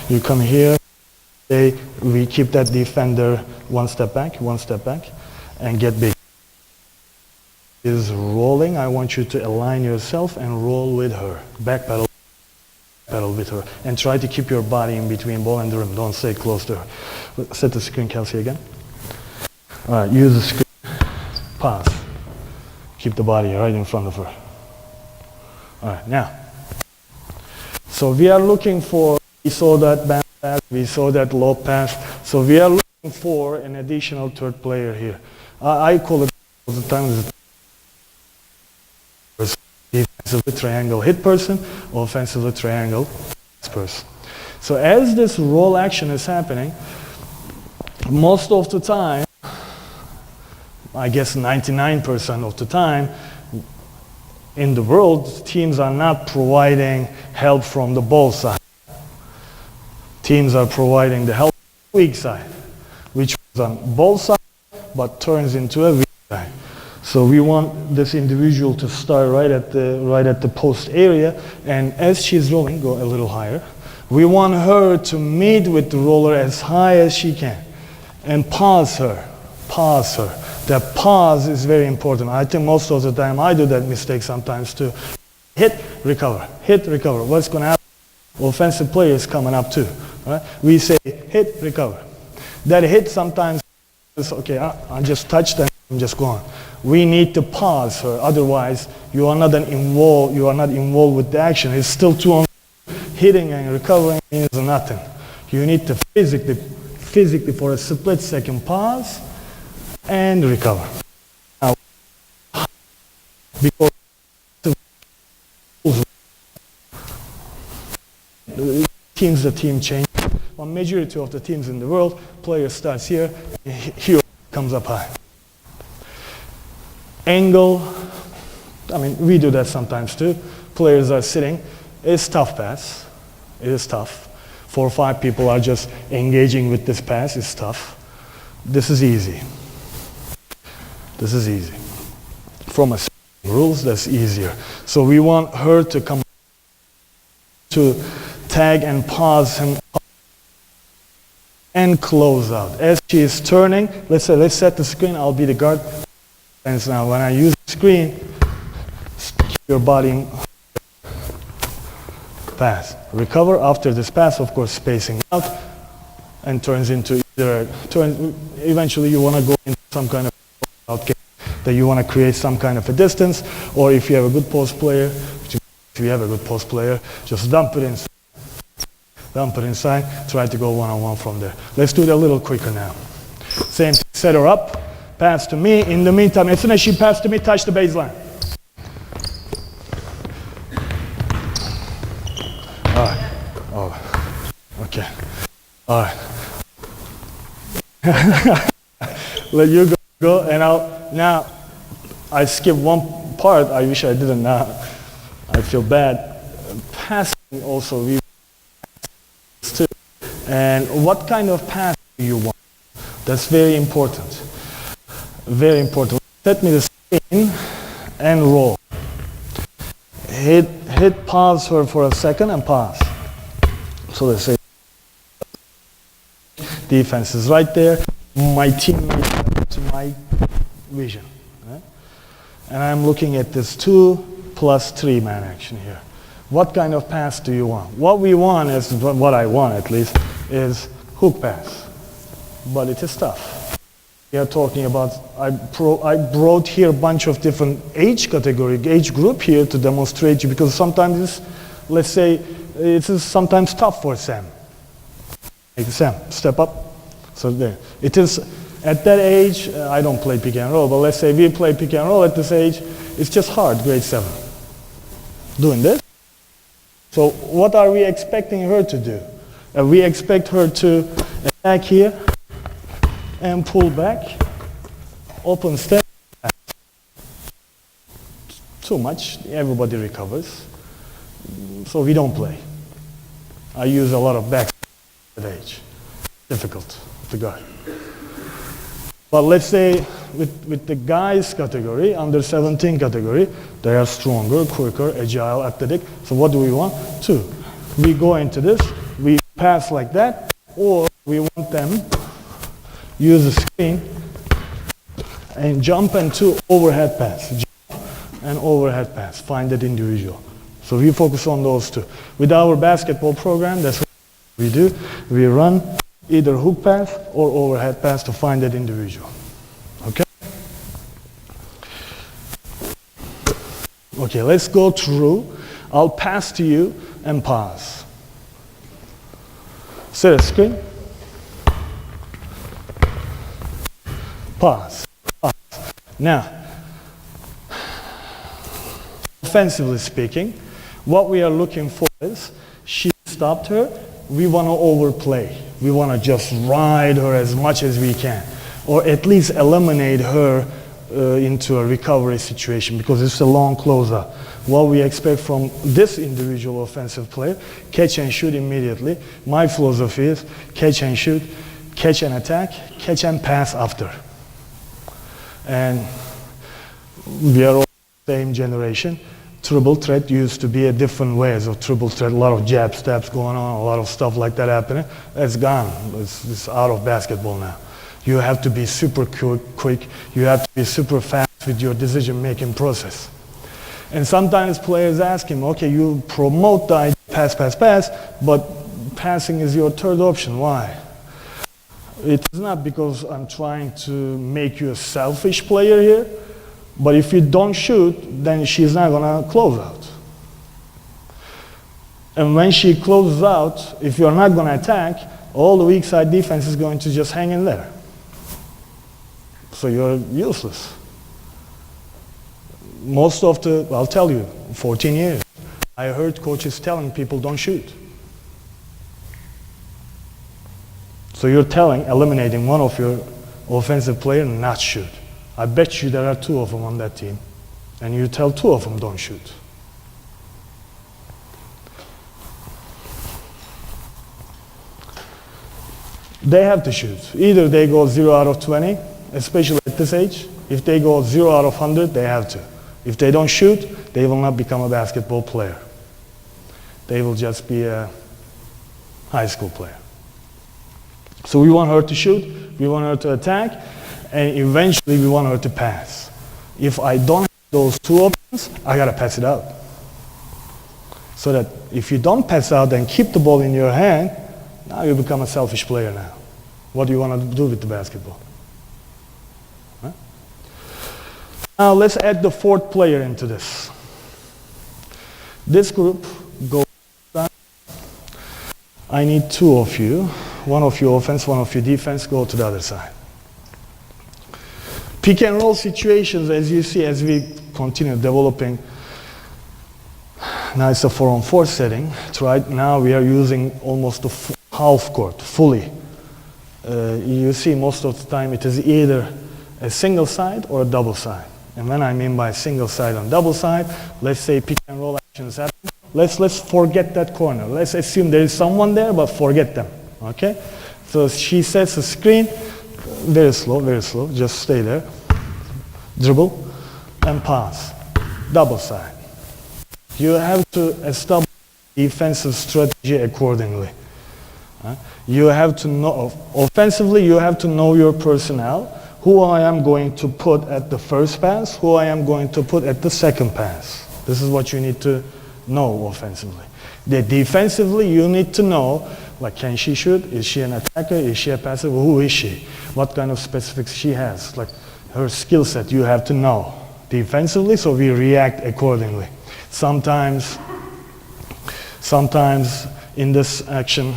You come here, we keep that defender one step back, and get big. Is rolling. I want you to align yourself and roll with her. Back pedal with her. And try to keep your body in between ball and the rim. Don't stay close to her. Set the screen, Kelsey, again. All right, use the screen. Pause. Keep the body right in front of her. All right, now. So we are looking for, we saw that band pass, we saw that low pass. So we are looking for an additional third player here. I call it all the time defensively triangle hit person, offensively triangle person. So as this roll action is happening, most of the time, I guess 99% of the time, in the world, teams are not providing help from the ball side. Teams are providing the help from the weak side, which is on ball side, but turns into a weak side. So we want this individual to start right at the post area, and as she's rolling, go a little higher. We want her to meet with the roller as high as she can, and pause her. That pause is very important. I think most of the time I do that mistake sometimes too. Hit, recover. What's going to happen? Offensive player is coming up too. Right? We say hit, recover. That hit sometimes is okay. I just touched and I'm just gone. We need to pause her. Otherwise, you are not involved. You are not involved with the action. It's still too on. Hitting and recovering means nothing. You need to physically for a split second pause and recover. Now, because the team change. One majority of the teams in the world, player starts here, and here comes up high. Angle, I mean, we do that sometimes too. Players are sitting. It's tough pass. It is tough. 4 or 5 people are just engaging with this pass. It's tough. This is easy. From a rules, that's easier. So we want her to come to tag and pause him and close out. As she is turning, let's set the screen, I'll be the guard. And now when I use the screen, keep your body pass. Recover after this pass, of course, spacing out, and turns into eventually you want to go into some kind of out game that you want to create some kind of a distance, or if you have a good post player, just dump it inside, try to go one-on-one from there. Let's do it a little quicker now. Same, set her up, pass to me. In the meantime, as soon as she passed to me, touch the baseline. All right. Oh, okay. All right. Let you go, and now I skipped one part. I wish I didn't. Now I feel bad. Passing also, we too. And what kind of pass do you want? That's very important. Very important. Set me the screen and roll. Hit pause for a second and pause. So let's say defense is right there. My teammate to my vision. Right? And I'm looking at this 2 plus 3 man action here. What kind of pass do you want? What we want is, what I want at least, is hook pass. But it is tough. We are talking about, I brought here a bunch of different age group here to demonstrate you, because sometimes it's, let's say, it is sometimes tough for Sam. Like Sam, step up. So there. It is, at that age, I don't play pick and roll, but let's say we play pick and roll at this age, it's just hard, grade 7. Doing this. So what are we expecting her to do? We expect her to attack here and pull back, open step. Too much, everybody recovers. So we don't play. I use a lot of back at that age. Difficult to guard. But let's say with the guys category, under 17 category, they are stronger, quicker, agile, athletic. So what do we want? 2. We go into this, we pass like that, or we want them use the screen and jump into overhead pass. Jump and overhead pass. Find that individual. So we focus on those 2. With our basketball program, that's what we do. We run either hook pass or overhead pass to find that individual. Okay? Okay, let's go through. I'll pass to you and pause. Set a screen. Pause. Pause. Now, offensively speaking, what we are looking for is, she stopped her, we want to overplay. We want to just ride her as much as we can, or at least eliminate her into a recovery situation, because it's a long closeout. What we expect from this individual offensive player, catch and shoot immediately. My philosophy is catch and shoot, catch and attack, catch and pass after. And we are all the same generation. Triple threat used to be a different ways of triple threat, a lot of jab steps going on, a lot of stuff like that happening. That's gone. It's out of basketball now. You have to be super quick. You have to be super fast with your decision-making process. And sometimes players ask him, okay, you promote the idea, pass, pass, pass, but passing is your third option. Why? It's not because I'm trying to make you a selfish player here, but if you don't shoot, then she's not going to close out. And when she closes out, if you're not going to attack, all the weak side defense is going to just hang in there. So you're useless. Most of the, I'll tell you, 14 years, I heard coaches telling people don't shoot. So you're eliminating one of your offensive players not shoot. I bet you there are 2 of them on that team, and you tell 2 of them don't shoot. They have to shoot. Either they go 0 out of 20, especially at this age. If they go 0 out of 100, they have to. If they don't shoot, they will not become a basketball player. They will just be a high school player. So we want her to shoot, we want her to attack, and eventually we want her to pass. If I don't have those 2 options, I gotta pass it out. So that if you don't pass out and keep the ball in your hand, now you become a selfish player now. What do you want to do with the basketball? Huh? Now let's add the 4th player into this. This group goes down. I need 2 of you. One of you offense, one of you defense, go to the other side. Pick and roll situations, as you see, as we continue developing, now it's a 4-on-4 setting. Right now we are using almost a half court, fully. You see most of the time it is either a single side or a double side. And when I mean by single side and double side, let's say pick and roll actions happen. Let's forget that corner. Let's assume there is someone there, but forget them. Okay? So she sets a screen, very slow, just stay there. Dribble and pass. Double side. You have to establish defensive strategy accordingly. You have to know, offensively, you have to know your personnel, who I am going to put at the first pass, who I am going to put at the second pass. This is what you need to No, offensively. Defensively, you need to know, like, can she shoot? Is she an attacker? Is she a passer? Who is she? What kind of specifics she has? Like, her skill set, you have to know defensively, so we react accordingly. Sometimes in this action,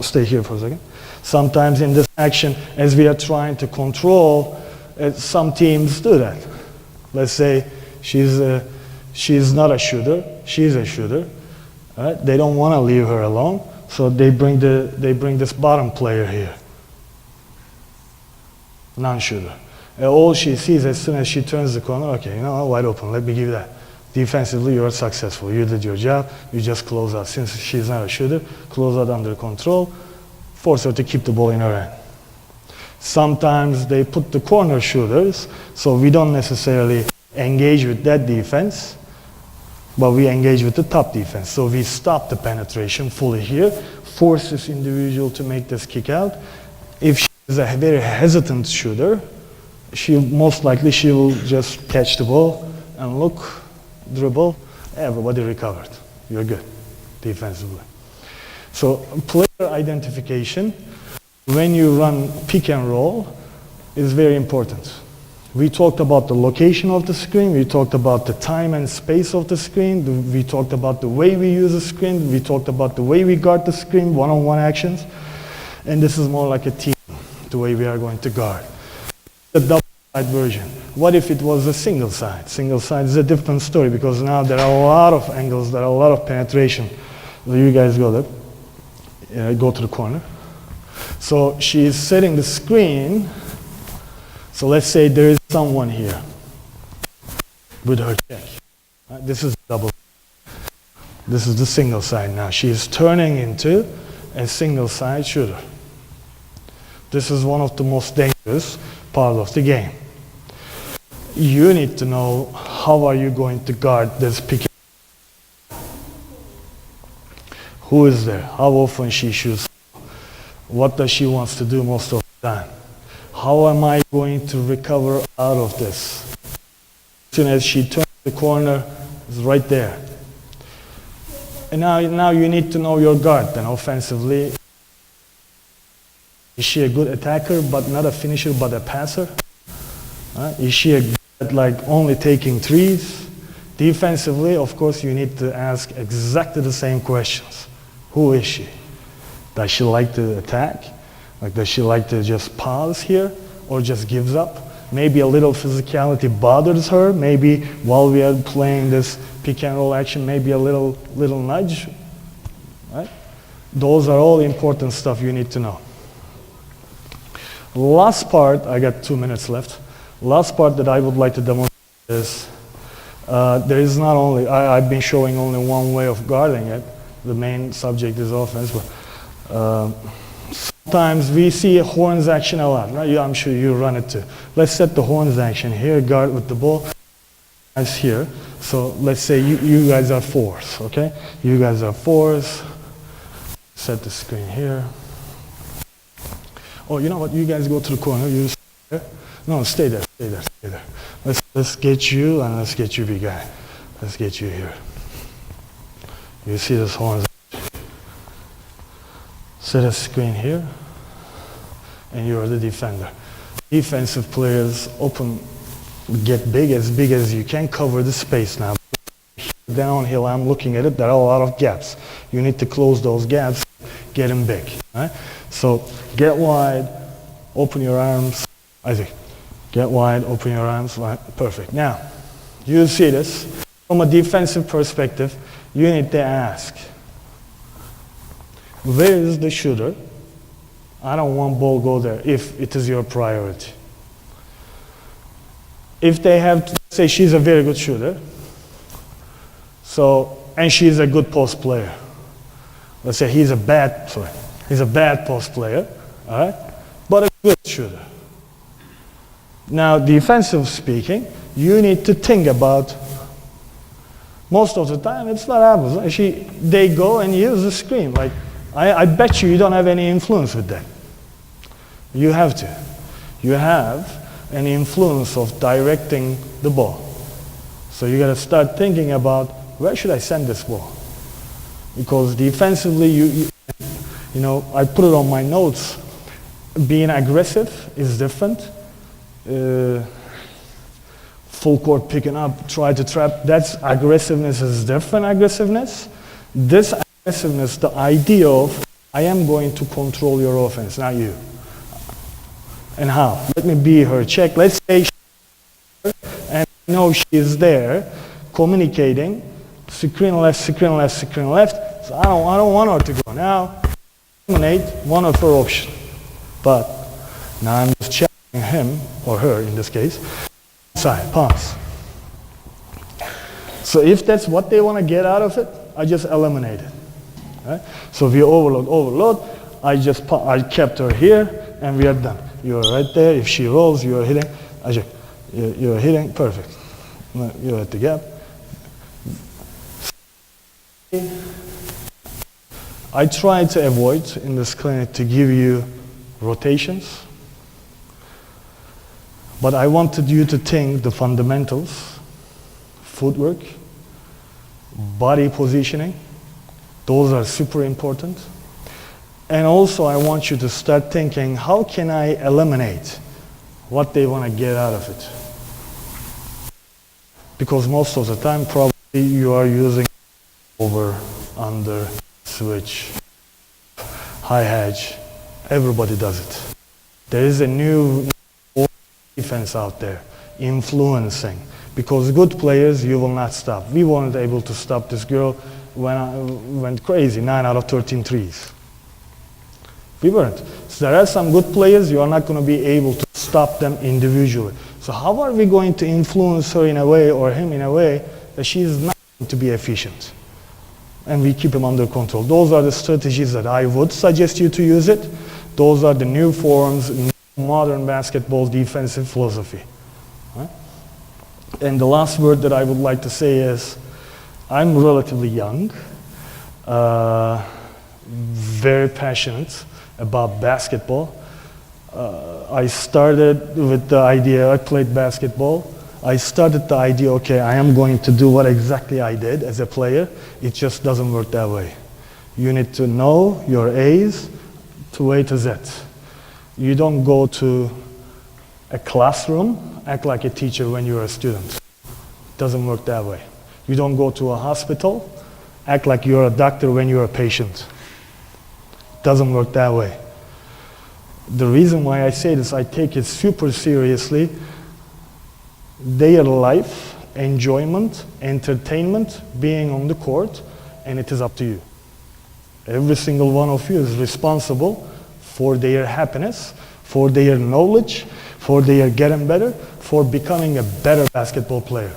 stay here for a second. Sometimes in this action, as we are trying to control, some teams do that. Let's say she's not a shooter, she's a shooter. Right? They don't want to leave her alone, so they bring this bottom player here, non-shooter. And all she sees as soon as she turns the corner, okay, wide open, let me give that. Defensively, you're successful. You did your job, you just close out. Since she's not a shooter, close out under control, force her to keep the ball in her hand. Sometimes they put the corner shooters, so we don't necessarily engage with that defense, but we engage with the top defense. So we stop the penetration fully here, force this individual to make this kick out. If she is a very hesitant shooter, most likely she will just catch the ball and look, dribble, everybody recovered. You're good defensively. So player identification, when you run pick and roll, is very important. We talked about the location of the screen, we talked about the time and space of the screen, we talked about the way we use the screen, we talked about the way we guard the screen, one-on-one actions, and this is more like a team, the way we are going to guard. The double side version. What if it was a single side? Single side is a different story because now there are a lot of angles, there are a lot of penetration. So you guys go there, go to the corner. So she is setting the screen. So let's say there is someone here with her check. This is double. This is the single side now. She is turning into a single side shooter. This is one of the most dangerous part of the game. You need to know how are you going to guard this pick. Who is there? How often she shoots? What does she wants to do most of the time? How am I going to recover out of this? As soon as she turns the corner, it's right there. And now you need to know your guard then offensively. Is she a good attacker but not a finisher but a passer? Is she a good like only taking threes? Defensively, of course, you need to ask exactly the same questions. Who is she? Does she like to attack? Like, does she like to just pause here or just gives up? Maybe a little physicality bothers her. Maybe while we are playing this pick and roll action, maybe a little nudge. Right? Those are all important stuff you need to know. Last part, I got 2 minutes left. Last part that I would like to demonstrate is there is not only, I've been showing only one way of guarding it. The main subject is offense, but sometimes we see a horns action a lot, right? I'm sure you run it too. Let's set the horns action here, guard with the ball. Guys here. So let's say you guys are fours, okay? You guys are fours. Set the screen here. Oh, you know what? You guys go to the corner. You stay there. No, stay there, stay there, stay there. Let's get you and let's get you, big guy. Let's get you here. You see this horns. Set a screen here, and you're the defender. Defensive players get big as you can, cover the space now. Downhill, I'm looking at it, there are a lot of gaps. You need to close those gaps, get them big. Right? So get wide, open your arms. Isaac, get wide, open your arms. Right? Perfect. Now, you see this. From a defensive perspective, you need to ask, where is the shooter? I don't want ball go there if it is your priority. If they have to say she's a very good shooter, and she's a good post player. Let's say he's a bad post player, all right, but a good shooter. Now, defensive speaking, you need to think about, most of the time it's not apples. They go and use the screen. Like, I bet you don't have any influence with that. You have to. You have an influence of directing the ball. So you got to start thinking about where should I send this ball? Because defensively, you know, I put it on my notes. Being aggressive is different. Full court picking up, try to trap, that's aggressiveness is different aggressiveness. This aggressiveness, the idea of, I am going to control your offense, not you. And how? Let me be her check. Let's say she's there, and I know she is there, communicating, screen left, screen left, screen left. So I don't want her to go. Now, eliminate one of her options. But now I'm just checking him, or her in this case, side, pass. So if that's what they want to get out of it, I just eliminate it. Right? So if you overload, I kept her here, and we are done. You're right there. If she rolls, you're hitting. You're hitting, perfect. You're at the gap. I try to avoid in this clinic to give you rotations, but I wanted you to think the fundamentals, footwork, body positioning, those are super important. And also I want you to start thinking, how can I eliminate what they want to get out of it? Because most of the time probably you are using over, under, switch, high hedge. Everybody does it. There is a new defense out there, influencing. Because good players, you will not stop. We weren't able to stop this girl when I went crazy, 9 out of 13 threes. We weren't. So there are some good players, you are not going to be able to stop them individually. So how are we going to influence her in a way, or him in a way, that she is not going to be efficient? And we keep him under control. Those are the strategies that I would suggest you to use it. Those are the new forms, modern basketball defensive philosophy. Right? And the last word that I would like to say is, I'm relatively young, very passionate about basketball. I started with the idea, I played basketball. I started the idea, okay, I am going to do what exactly I did as a player. It just doesn't work that way. You need to know your A's to A to Z. You don't go to a classroom, act like a teacher when you're a student. It doesn't work that way. You don't go to a hospital, act like you're a doctor when you're a patient. It doesn't work that way. The reason why I say this, I take it super seriously. Their life, enjoyment, entertainment, being on the court, and it is up to you. Every single one of you is responsible for their happiness, for their knowledge, for their getting better, for becoming a better basketball player.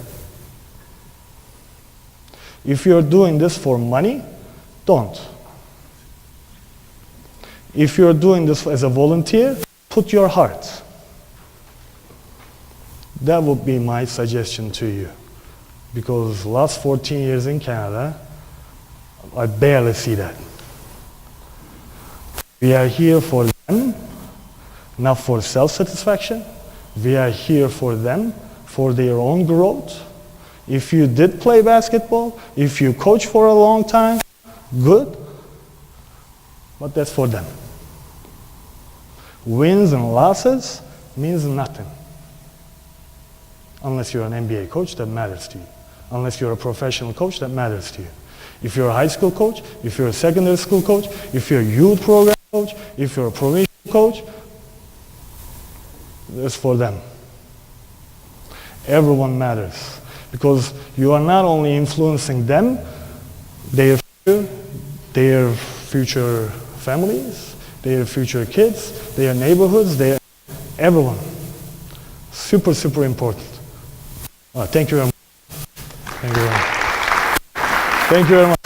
If you're doing this for money, don't. If you're doing this as a volunteer, put your heart. That would be my suggestion to you. Because last 14 years in Canada, I barely see that. We are here for them, not for self-satisfaction. We are here for them, for their own growth. If you did play basketball, if you coach for a long time, good. But that's for them. Wins and losses means nothing. Unless you're an NBA coach, that matters to you. Unless you're a professional coach, that matters to you. If you're a high school coach, if you're a secondary school coach, if you're a youth program coach, if you're a provincial coach, it's for them. Everyone matters. Because you are not only influencing them, their future families, their future kids, their neighborhoods, everyone. Super, super important. Thank you very much. Thank you very much. Thank you very much.